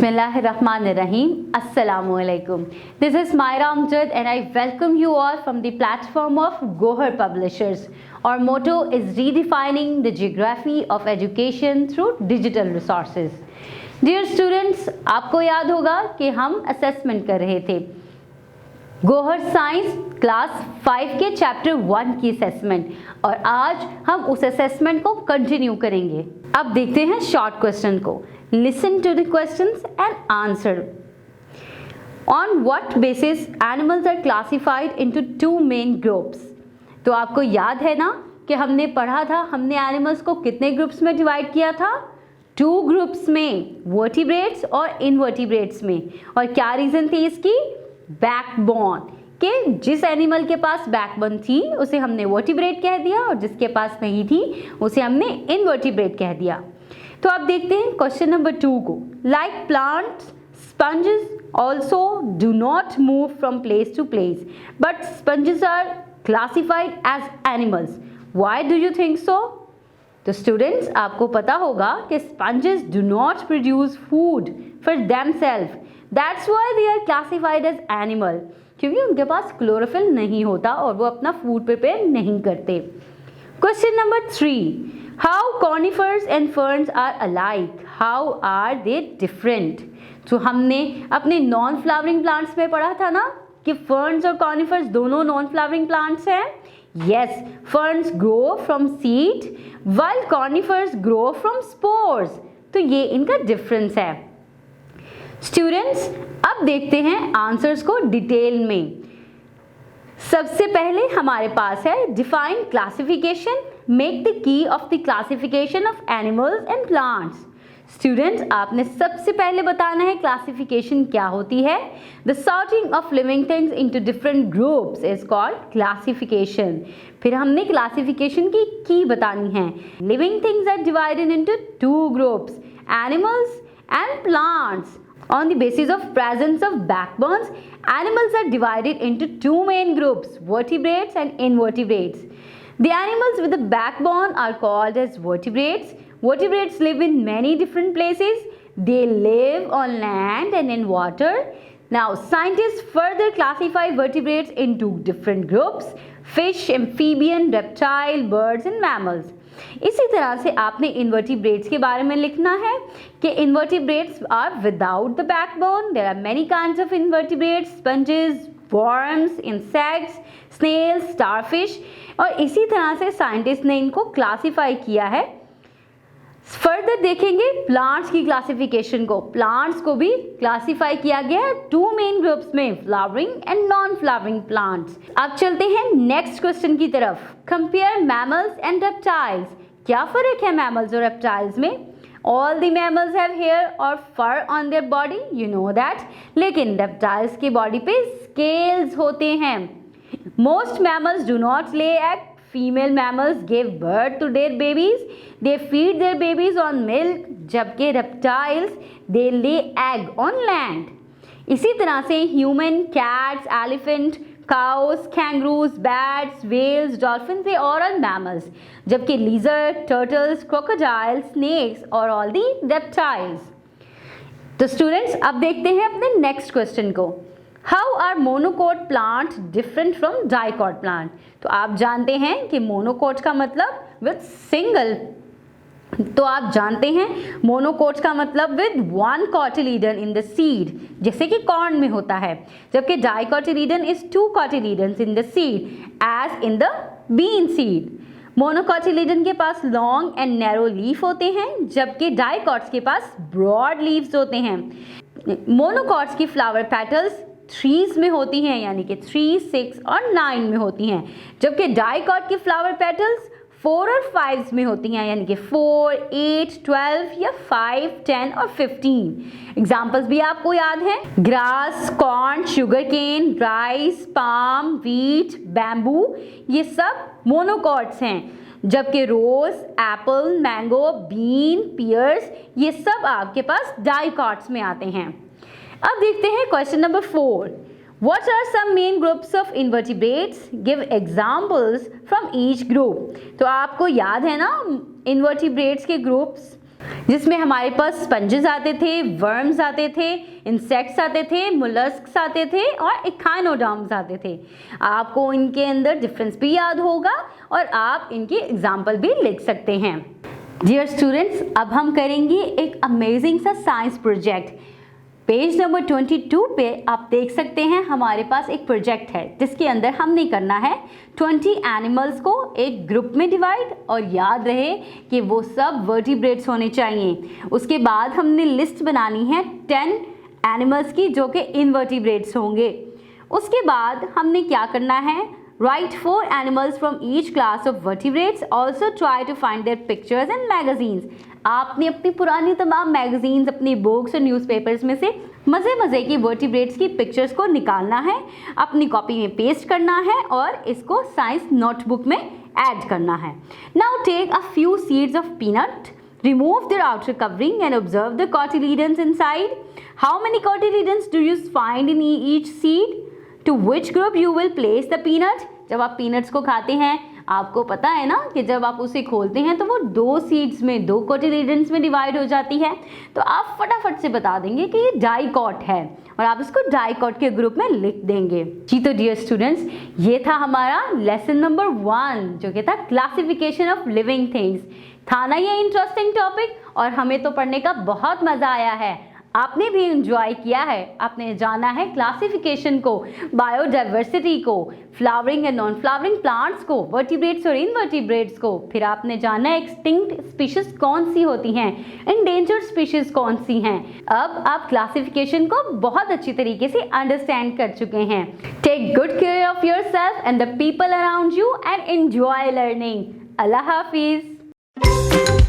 Bismillahirrahmanirrahim. Assalamualaikum. This is Myra Amjad and I welcome you all from the platform of Gohar Publishers. Our motto is redefining the geography of education through digital resources. Dear students, आपको याद होगा कि हम assessment कर रहे थे Gohar science class 5 के chapter 1 की असेसमेंट और आज हम उस असेसमेंट को कंटिन्यू करेंगे। अब देखते हैं शॉर्ट क्वेश्चन को। Listen to the questions and answer. On what basis animals are classified into two main groups? तो आपको याद है ना कि हमने पढ़ा था, हमने एनिमल्स को कितने ग्रुप्स में डिवाइड किया था? 2 ग्रुप्स में, वर्टिब्रेट्स और इनवर्टिब्रेट्स में। और क्या रीजन थी इसकी? बैकबोन, कि जिस एनिमल के पास बैकबोन थी उसे हमने वर्टिब्रेट कह दिया और जिसके पास नहीं थी उसे हमने इनवर्टिब्रेट कह दिया। तो आप देखते हैं क्वेश्चन नंबर 2 को। Like plants, sponges also do not move from place to place, but sponges are classified as animals. Why do you think so? तो स्टूडेंट्स आपको पता होगा कि sponges do not produce food for themselves. That's why they are classified as animal. क्योंकि उनके पास chlorophyll नहीं होता और वो अपना फूड प्रिपेयर नहीं करते। Question number 3. How conifers and ferns are alike? How are they different? तो हमने अपने नॉन फ्लावरिंग प्लांट्स में पढ़ा था ना कि ferns और conifers दोनों नॉन फ्लावरिंग प्लांट्स हैं। Yes, ferns grow from seed while conifers grow from spores. तो ये इनका डिफरेंस है। स्टूडेंट्स अब देखते हैं आंसर्स को डिटेल में। सबसे पहले हमारे पास है define classification, make the key of the classification of animals and plants. Students आपने सबसे पहले बताना है क्लासिफिकेशन क्या होती है। The sorting of living things into different groups is called classification. फिर हमने क्लासिफिकेशन की बतानी है। Living things are divided into 2 groups, animals and plants. On the basis of presence of backbones, animals are divided into 2 main groups, vertebrates and invertebrates. The animals with a backbone are called as vertebrates. Vertebrates live in many different places. They live on land and in water. Now, scientists further classify vertebrates into different groups: fish, amphibian, reptile, birds and mammals. इसी तरह से आपने invertebrates के बारे में लिखना है कि invertebrates are without the backbone. There are many kinds of invertebrates, sponges, worms, insects, snails, starfish. और इसी तरह से साइंटिस्ट ने इनको क्लासिफाई किया है। फर्दर देखेंगे प्लांट्स की क्लासिफिकेशन को। प्लांट्स को भी क्लासिफाई किया गया है 2 मेन ग्रुप्स में, flowering and non flowering plants. अब चलते हैं नेक्स्ट क्वेश्चन की तरफ। Compare mammals and reptiles. क्या फर्क है मैमल्स और रेप्टाइल्स में? All the mammals have hair और fur on their body, you know that. लेकिन रेप्टाइल्स की बॉडी पे स्केल्स होते हैं. Most mammals do not lay egg. Female mammals give birth to their babies. They feed their babies on milk. जबकि reptiles they lay egg on land. इसी तरह से human, cats, elephant, cows, kangaroos, bats, whales, dolphins they are all mammals. जबकि lizard, turtles, crocodiles, snakes और all the reptiles. तो students अब देखते हैं अपने next question को। How are monocot plants different from dicot plant? तो आप जानते हैं कि monocot का मतलब with single. तो आप जानते हैं monocot का मतलब with 1 cotyledon in the seed, जैसे कि corn में होता है. जबकि dicotyledon is 2 cotyledons in the seed, as in the bean seed. मोनोकोटिलीडन के पास लॉन्ग एंड नैरो लीफ होते हैं, जबकि डाइकॉट्स के पास ब्रॉड लीव्स होते हैं. मोनोकॉट्स की फ्लावर पेटल्स 3s में होती हैं, यानी कि 3, 6 और 9 में होती हैं, जबकि डाइकॉट की फ्लावर पेटल्स 4 और 5 में होती हैं, यानी कि 4, 8, 12 या 5, 10 और 15. एग्जाम्पल्स भी आपको याद हैं। Grass, corn, sugar cane, rice, palm, wheat, bamboo, ये सब मोनोकॉट्स हैं, जबकि rose, apple, mango, bean, pears ये सब आपके पास डाइकॉट्स में आते हैं। अब देखते हैं question number 4. What are some main groups of invertebrates? Give examples from each group. तो आपको याद है ना इन्वर्टिब्रेट्स के ग्रुप्स जिसमें हमारे पास स्पंजेस आते थे, वर्म्स आते थे, इंसेक्ट्स आते थे, मोलस्क्स आते थे और इखानोडर्म्स आते थे। आपको इनके अंदर डिफरेंस भी याद होगा और आप इनके एग्जाम्पल भी लिख सकते हैं। डियर स्टूडेंट्स, अब हम करेंगे एक अमेजिंग सा साइंस प्रोजेक्ट। पेज नंबर 22 पे आप देख सकते हैं हमारे पास एक प्रोजेक्ट है जिसके अंदर हमने करना है 20 एनिमल्स को एक ग्रुप में डिवाइड, और याद रहे कि वो सब वर्टिब्रेट्स होने चाहिए। उसके बाद हमने लिस्ट बनानी है 10 एनिमल्स की जो कि इनवर्टिब्रेट्स होंगे। उसके बाद हमने क्या करना है, Write 4 animals from each class of vertebrates. Also try to find their pictures in magazines. आपने अपनी पुरानी तमाम मैगजीन्स, अपनी बुक्स और न्यूज़पेपर्स में से मज़े की वर्टिब्रेट्स की पिक्चर्स को निकालना है, अपनी कॉपी में पेस्ट करना है और इसको साइंस नोटबुक में ऐड करना है। Now take a few seeds of peanut. Remove their outer covering and observe the cotyledons inside. How many cotyledons do you find in each seed? To which group you will place the peanut? जब आप peanuts को खाते हैं आपको पता है ना कि जब आप उसे खोलते हैं तो वो 2 सीड्स में, 2 कोटिलीडन्स में डिवाइड हो जाती है। तो आप फटाफट से बता देंगे कि ये डाइकॉट है और आप इसको डाइकॉट के ग्रुप में लिख देंगे। जी तो डियर स्टूडेंट्स, ये था हमारा लेसन नंबर 1 जो कि था क्लासिफिकेशन ऑफ लिविंग थिंग्स। था ना ये इंटरेस्टिंग टॉपिक, और हमें तो पढ़ने का बहुत मज़ा आया है। आपने भी एंजॉय किया है, आपने जाना है क्लासिफिकेशन को, बायोडाइवर्सिटी को, flowering and non flowering plants को, वर्टिब्रेट्स और इनवर्टिब्रेट्स को। फिर आपने जाना है एक्सटिंक्ट स्पीशीज कौन सी होती हैं, एंडेंजर्ड स्पीशीज कौन सी हैं। अब आप क्लासिफिकेशन को बहुत अच्छी तरीके से अंडरस्टैंड कर चुके हैं। Take good care of yourself and the people around you and enjoy learning. अल्लाह हाफिज।